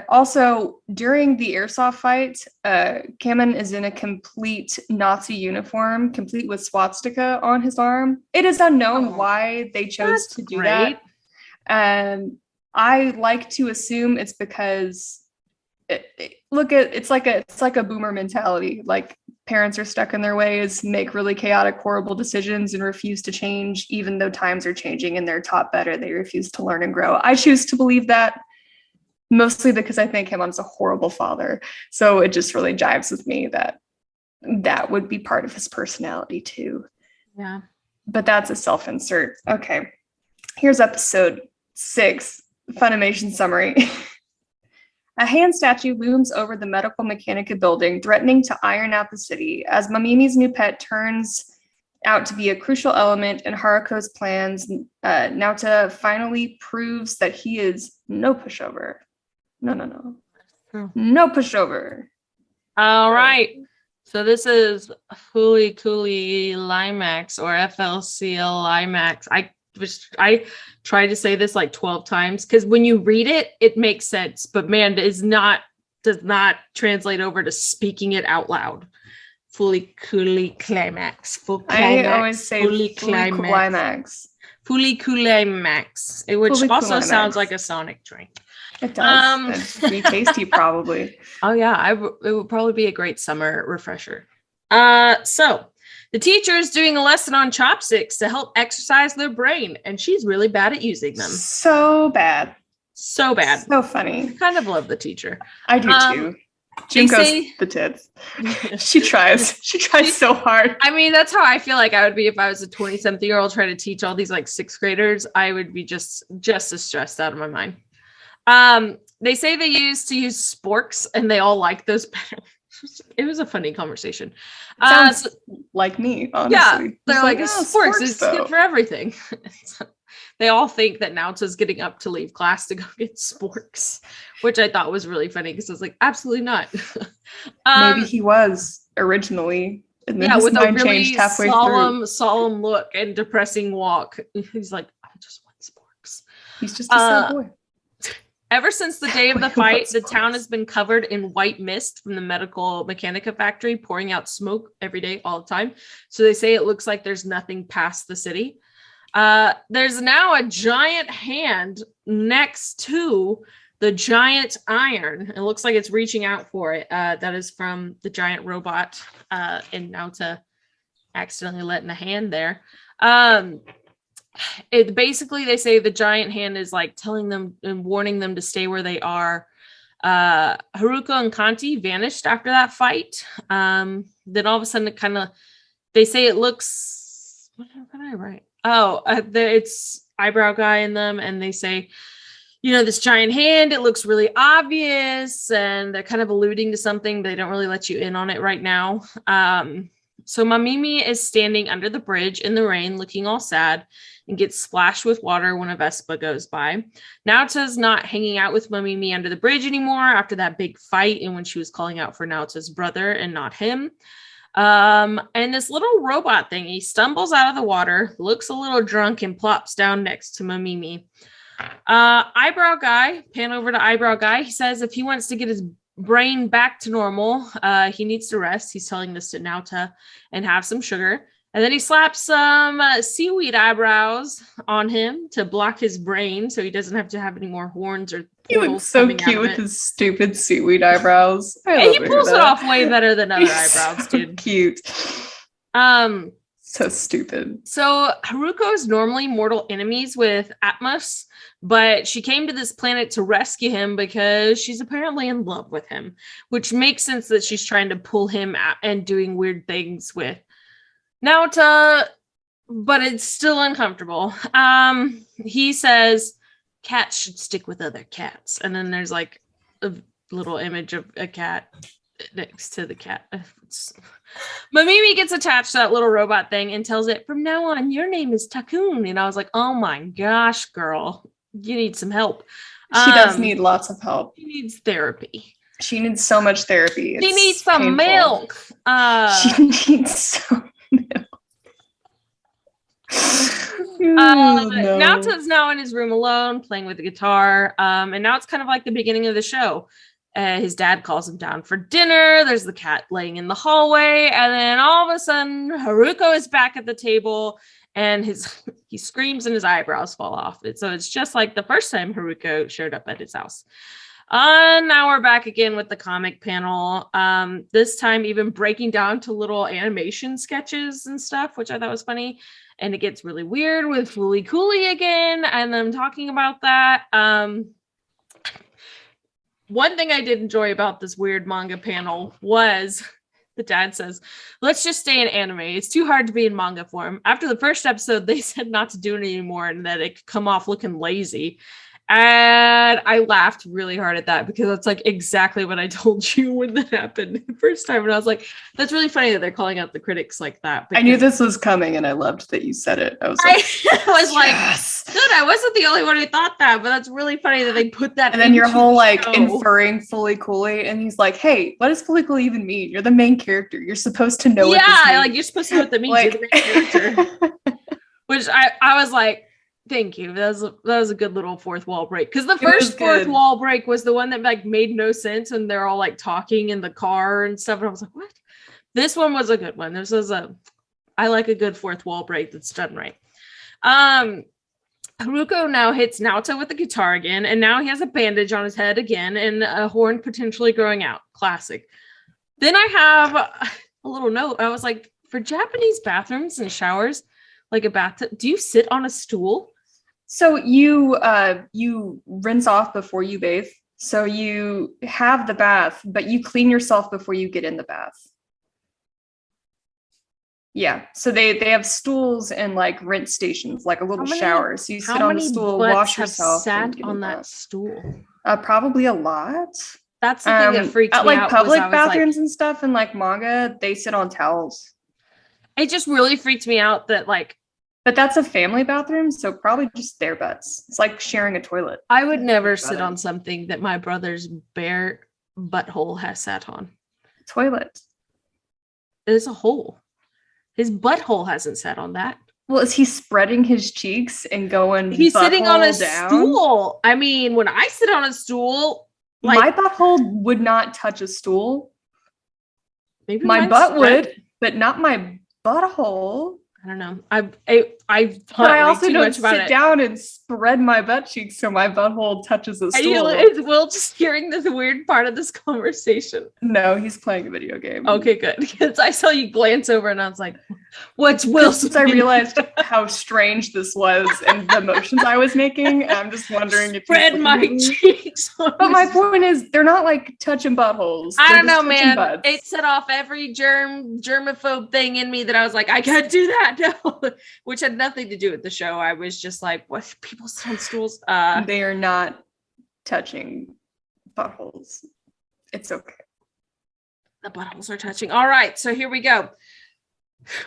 Speaker 1: also, during the airsoft fight, Kamen is in a complete Nazi uniform, complete with swastika on his arm. It is unknown why they chose to do that. I like to assume it's because it's like a boomer mentality. Like parents are stuck in their ways, make really chaotic, horrible decisions, and refuse to change, even though times are changing and they're taught better. They refuse to learn and grow. I choose to believe that. Mostly because I think Hamon's a horrible father. So it just really jives with me that would be part of his personality too.
Speaker 2: Yeah.
Speaker 1: But that's a self-insert. Okay. Here's episode 6, Funimation summary. A hand statue looms over the Medical Mechanica building, threatening to iron out the city. As Mamimi's new pet turns out to be a crucial element in Haruko's plans, Naota finally proves that he is no pushover. No. No pushover.
Speaker 2: All right. So this is Fooly Cooly Limax or FLCL Limax. I tried to say this like 12 times because when you read it, it makes sense. But man, does not translate over to speaking it out loud. Fooly Cooly Climax.
Speaker 1: I always say Fooly Climax.
Speaker 2: Fooly Climax, which also sounds like a Sonic drink.
Speaker 1: It does. It'd be tasty, probably.
Speaker 2: Oh yeah, it would probably be a great summer refresher. So the teacher is doing a lesson on chopsticks to help exercise their brain, and she's really bad at using them.
Speaker 1: So bad.
Speaker 2: So bad.
Speaker 1: So funny.
Speaker 2: I kind of love the teacher.
Speaker 1: I do too. Junko's the tits. She tries. She tries so hard.
Speaker 2: I mean, that's how I feel like I would be if I was a 20-something-year-old trying to teach all these like 6th graders. I would be just as stressed out of my mind. They say they used to use sporks and they all like those better. It was a funny conversation.
Speaker 1: Sounds like me, honestly.
Speaker 2: Yeah, they're like sporks is good for everything. They all think that Naota's getting up to leave class to go get sporks, which I thought was really funny because I was like, absolutely not.
Speaker 1: Maybe he was originally. And then his
Speaker 2: with
Speaker 1: mind
Speaker 2: a really
Speaker 1: changed halfway through.
Speaker 2: solemn look and depressing walk. He's like, I just want sporks.
Speaker 1: He's just a sad boy.
Speaker 2: Ever since the day of the fight, the town has been covered in white mist from the Medical Mechanica factory, pouring out smoke every day, all the time. So they say it looks like there's nothing past the city. There's now a giant hand next to the giant iron. It looks like it's reaching out for it. That is from the giant robot, and Naota accidentally letting a hand there. It basically, they say the giant hand is like telling them and warning them to stay where they are. Haruko and Kanti vanished after that fight. Then all of a sudden it kind of, they say it looks, what did I write? It's eyebrow guy in them, and they say, this giant hand, it looks really obvious, and they're kind of alluding to something. They don't really let you in on it right now. So Mamimi is standing under the bridge in the rain, looking all sad, and gets splashed with water when a Vespa goes by. Naota's not hanging out with Mamimi under the bridge anymore after that big fight and when she was calling out for Naota's brother and not him. And this little robot thing, he stumbles out of the water, looks a little drunk, and plops down next to Mamimi. Eyebrow guy, pan over to eyebrow guy. He says if he wants to get his brain back to normal, he needs to rest. He's telling this to Naota, and have some sugar. And then he slaps some seaweed eyebrows on him to block his brain so he doesn't have to have any more horns or
Speaker 1: he looks so cute with his stupid seaweed eyebrows.
Speaker 2: He pulls it off way better than other eyebrows,
Speaker 1: so
Speaker 2: dude.
Speaker 1: Cute. So stupid.
Speaker 2: So Haruko is normally mortal enemies with Atmos, but she came to this planet to rescue him because she's apparently in love with him, which makes sense that she's trying to pull him out and doing weird things with Naota, but it's still uncomfortable. He says cats should stick with other cats, and then there's like a little image of a cat next to the cat. Mamimi gets attached to that little robot thing and tells it, from now on, your name is Takun. And I was like, oh my gosh, girl, you need some help.
Speaker 1: She does need lots of help.
Speaker 2: She needs therapy.
Speaker 1: She needs so much therapy.
Speaker 2: She needs some milk.
Speaker 1: She needs some milk.
Speaker 2: Naota's now in his room alone, playing with the guitar. And now it's kind of like the beginning of the show. His dad calls him down for dinner. There's the cat laying in the hallway. And then all of a sudden, Haruko is back at the table and he screams and his eyebrows fall off. So it's just like the first time Haruko showed up at his house. Now we're back again with the comic panel. This time even breaking down to little animation sketches and stuff, which I thought was funny. And it gets really weird with Fooly Cooly again. And them talking about that. One thing I did enjoy about this weird manga panel was the dad says, let's just stay in anime. It's too hard to be in manga form. After the first episode, they said not to do it anymore and that it could come off looking lazy. And I laughed really hard at that because that's like exactly what I told you when that happened the first time. And I was like, that's really funny that they're calling out the critics like that.
Speaker 1: I knew this was coming and I loved that you said it. I was like, yes.
Speaker 2: Dude, I wasn't the only one who thought that, but that's really funny that they put that.
Speaker 1: And then your whole like inferring Fooly Cooly, and he's like, hey, what does Fooly Cooly even mean? You're the main character. You're supposed to know what this means.
Speaker 2: Yeah, like you're supposed to know what that means. Like, you're the main character. Which I was like, thank you. That was a good little fourth wall break. Because the first fourth wall break was the one that like made no sense and they're all like talking in the car and stuff. And I was like, what? This one was a good one. I like a good fourth wall break that's done right. Haruko now hits Naota with the guitar again, and now he has a bandage on his head again and a horn potentially growing out. Classic. Then I have a little note. I was like, for Japanese bathrooms and showers, like a bathtub, do you sit on a stool?
Speaker 1: So you rinse off before you bathe. So you have the bath, but you clean yourself before you get in the bath. Yeah. So they have stools and like rinse stations, like a little shower. So you sit on the stool, wash yourself.
Speaker 2: Sat on that stool?
Speaker 1: Probably a lot.
Speaker 2: That's the thing that freaks me out.
Speaker 1: At like public bathrooms and stuff and like manga, they sit on towels.
Speaker 2: It just really freaked me out that like.
Speaker 1: But that's a family bathroom, so probably just their butts. It's like sharing a toilet.
Speaker 2: I would never sit on something that my brother's bare butthole has sat on.
Speaker 1: Toilet.
Speaker 2: There's a hole. His butthole hasn't sat on that.
Speaker 1: Well, is he spreading his cheeks and going?
Speaker 2: He's sitting on a stool. I mean, when I sit on a stool, like,
Speaker 1: my butthole would not touch a stool.
Speaker 2: Maybe
Speaker 1: my butt would, but not my butthole.
Speaker 2: I don't know. I
Speaker 1: also don't sit down and spread my butt cheeks so my butthole touches a stool.
Speaker 2: Is Will just hearing this weird part of this conversation?
Speaker 1: No, he's playing a video game.
Speaker 2: Okay, good. Because I saw you glance over and I was like, What's Will
Speaker 1: Since I realized how strange this was and the motions I was making, I'm just wondering if
Speaker 2: spread my cheeks.
Speaker 1: But my point is, they're not like touching buttholes.
Speaker 2: I don't know,
Speaker 1: man.
Speaker 2: Butts. It set off every germaphobe thing in me that I was like, I can't do that, no. Which had nothing to do with the show. I was just like, what? People sit on stools?
Speaker 1: They are not touching buttholes. It's okay.
Speaker 2: The buttholes are touching. All right, so here we go.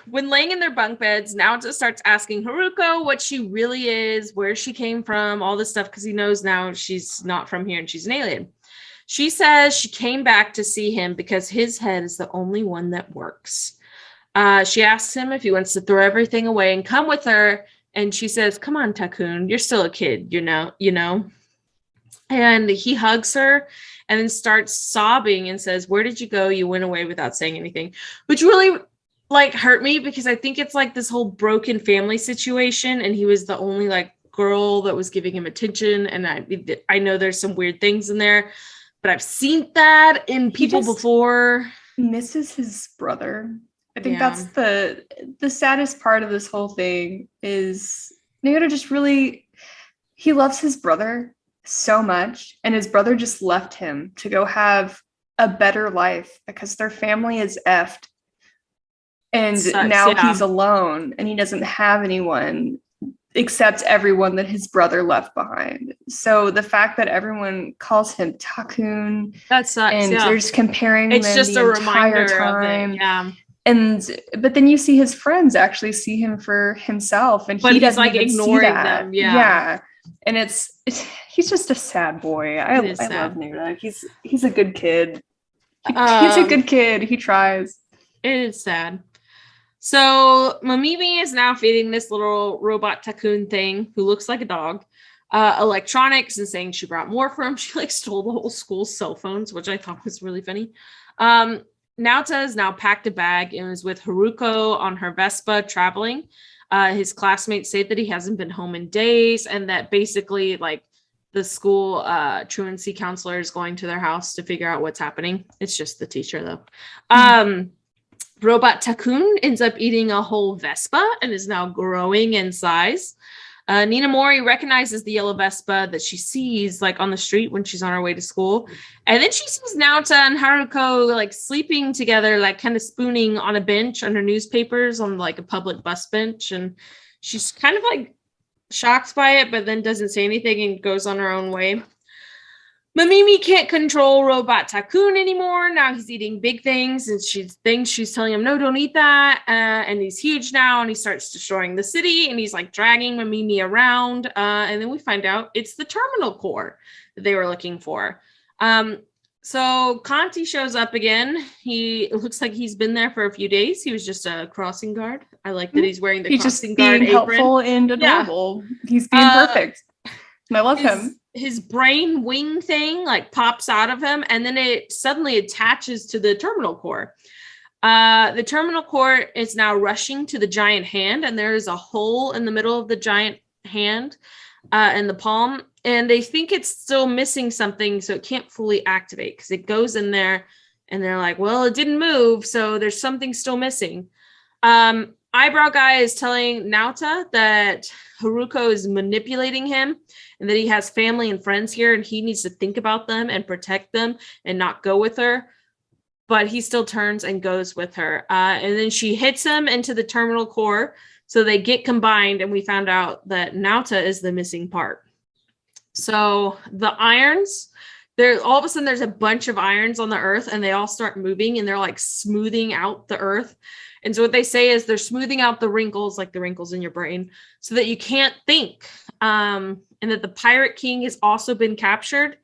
Speaker 2: When laying in their bunk beds, Naoto starts asking Haruko what she really is, where she came from, all this stuff, because he knows now she's not from here and she's an alien. She says she came back to see him because his head is the only one that works. She asks him if he wants to throw everything away and come with her, and she says, come on, Takun, you're still a kid, you know. And he hugs her and then starts sobbing and says, where did you go? You went away without saying anything, which really like hurt me because I think it's like this whole broken family situation, and he was the only like girl that was giving him attention. And I know there's some weird things in there, but I've seen that in people before.
Speaker 1: Misses his brother. I think that's the saddest part of this whole thing is Naoto just really, he loves his brother so much, and his brother just left him to go have a better life because their family is effed. And now he's alone and he doesn't have anyone except everyone that his brother left behind. So the fact that everyone calls him Takun,
Speaker 2: that sucks,
Speaker 1: and they're just comparing them
Speaker 2: just
Speaker 1: the
Speaker 2: a
Speaker 1: entire time. But then you see his friends actually see him for himself, and he doesn't like ignoring them. Yeah. And he's just a sad boy. I love Naruto. He's a good kid. He's a good kid. He tries.
Speaker 2: It is sad. So Mamimi is now feeding this little robot Takun thing who looks like a dog electronics and saying she brought more for him. She like stole the whole school's cell phones, which I thought was really funny. Naoto has now packed a bag and is with Haruko on her Vespa traveling. His classmates say that he hasn't been home in days, and that basically like the school truancy counselor is going to their house to figure out what's happening. It's just the teacher though. Robot Takun ends up eating a whole Vespa and is now growing in size. Nina Mori recognizes the yellow Vespa that she sees like on the street when she's on her way to school. And then she sees Naoto and Haruko like sleeping together, like kind of spooning on a bench under newspapers on like a public bus bench. And she's kind of like shocked by it, but then doesn't say anything and goes on her own way. Mamimi can't control Robot Takun anymore. Now he's eating big things, and she's telling him, no, don't eat that. And he's huge now, and he starts destroying the city, and he's like dragging Mamimi around. And then we find out it's the terminal core that they were looking for. So Conti shows up again. It looks like he's been there for a few days. He was just a crossing guard. I like that he's wearing the crossing guard apron. He's just being helpful
Speaker 1: and adorable. Yeah. He's being perfect. And I love him.
Speaker 2: His brain wing thing like pops out of him, and then it suddenly attaches to the terminal core. The terminal core is now rushing to the giant hand, and there is a hole in the middle of the giant hand in the palm, and they think it's still missing something, so it can't fully activate because it goes in there, and they're like, well, it didn't move, so there's something still missing. Eyebrow Guy is telling Naoto that Haruko is manipulating him and that he has family and friends here and he needs to think about them and protect them and not go with her. But he still turns and goes with her. And then she hits him into the terminal core. So they get combined, and we found out that Naoto is the missing part. So the irons, all of a sudden there's a bunch of irons on the earth, and they all start moving, and they're like smoothing out the earth. And so what they say is they're smoothing out the wrinkles, like the wrinkles in your brain, so that you can't think. And that the Pirate King has also been captured,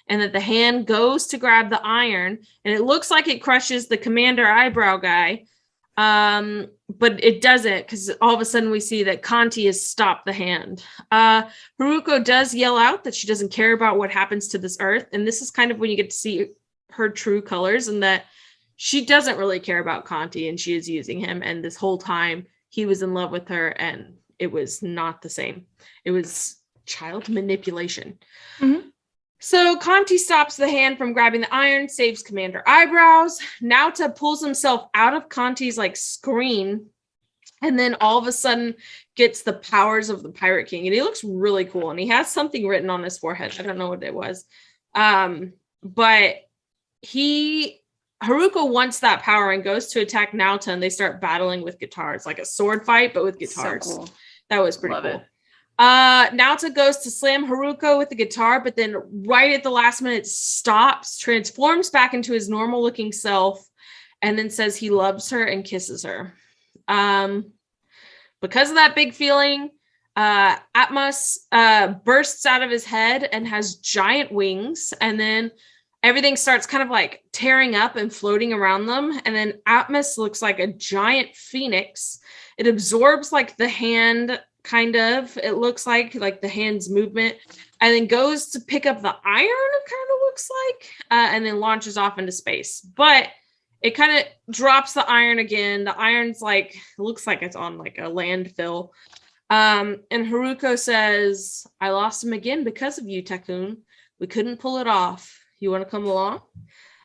Speaker 2: and that the hand goes to grab the iron, and it looks like it crushes the Commander Eyebrow Guy. But it doesn't, because all of a sudden we see that Conti has stopped the hand. Haruko does yell out that she doesn't care about what happens to this earth. And this is kind of when you get to see her true colors, and that she doesn't really care about Conti, and she is using him. And this whole time he was in love with her, and it was not the same. It was child manipulation. Mm-hmm. So Conti stops the hand from grabbing the iron, saves Commander Eyebrows. Naoto pulls himself out of Conti's like screen And then all of a sudden gets the powers of the Pirate King. And he looks really cool. And he has something written on his forehead. I don't know what it was. But Haruko wants that power and goes to attack Naota, and they start battling with guitars, like a sword fight, but with guitars. So cool. That was pretty cool. Naota goes to slam Haruko with the guitar, but then right at the last minute stops, transforms back into his normal looking self, and then says he loves her and kisses her. Because of that big feeling, Atmos bursts out of his head and has giant wings, and then everything starts kind of like tearing up and floating around them. And then Atmos looks like a giant phoenix. It absorbs like the hand, kind of. It looks like the hand's movement, and then goes to pick up the iron, it kind of looks like, and then launches off into space. But it kind of drops the iron again. The iron's like, looks like it's on like a landfill. And Haruko says, I lost him again because of you, Takun. We couldn't pull it off. You want to come along?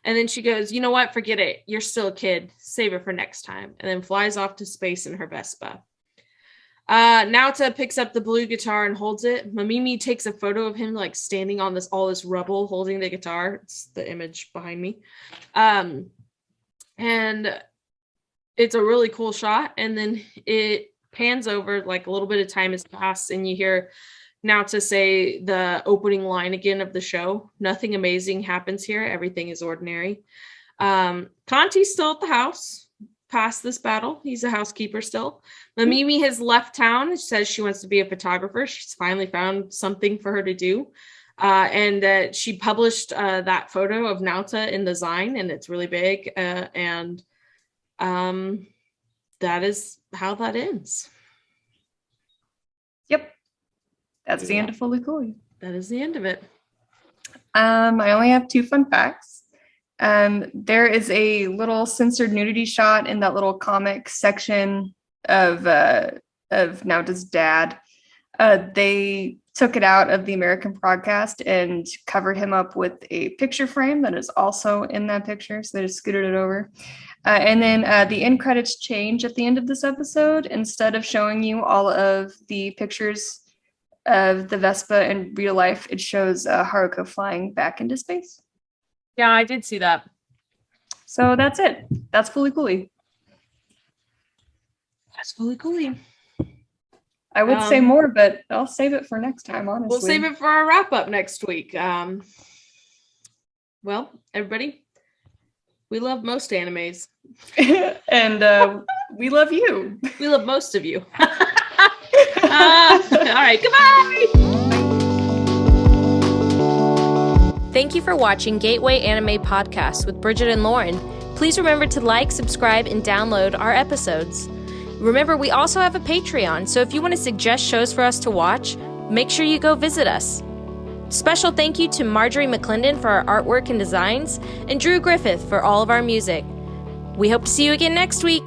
Speaker 2: And then she goes, you know what? Forget it. You're still a kid. Save it for next time. And then flies off to space in her Vespa. Naota picks up the blue guitar and holds it. Mamimi takes a photo of him like standing on all this rubble holding the guitar. It's the image behind me. And it's a really cool shot. And then it pans over, like a little bit of time has passed, and you hear Naota say the opening line again of the show. Nothing amazing happens here. Everything is ordinary. Kanti's still at the house past this battle. He's a housekeeper still. Mamimi has left town. She says she wants to be a photographer. She's finally found something for her to do. And she published that photo of Naota in the Zine, and it's really big. And that is how that ends.
Speaker 1: Yep. That's the end of Fooly Cooly.
Speaker 2: That is the end of it.
Speaker 1: I only have 2 fun facts. There is a little censored nudity shot in that little comic section of Naota's dad. They took it out of the American broadcast and covered him up with a picture frame that is also in that picture. So they just scooted it over. And then the end credits change at the end of this episode. Instead of showing you all of the pictures of the Vespa in real life, it shows Haruko flying back into space.
Speaker 2: Yeah, I did see that.
Speaker 1: So that's it. That's Fooly Cooly.
Speaker 2: That's Fooly Cooly.
Speaker 1: I would say more, but I'll save it for next time, honestly.
Speaker 2: We'll save it for our wrap-up next week. Well, everybody, we love most animes.
Speaker 1: And we love you.
Speaker 2: We love most of you. All right, goodbye! Thank you for watching Gateway Anime Podcast with Bridget and Lauren. Please remember to like, subscribe, and download our episodes. Remember, we also have a Patreon, so if you want to suggest shows for us to watch, make sure you go visit us. Special thank you to Marjorie McClendon for our artwork and designs, and Drew Griffith for all of our music. We hope to see you again next week.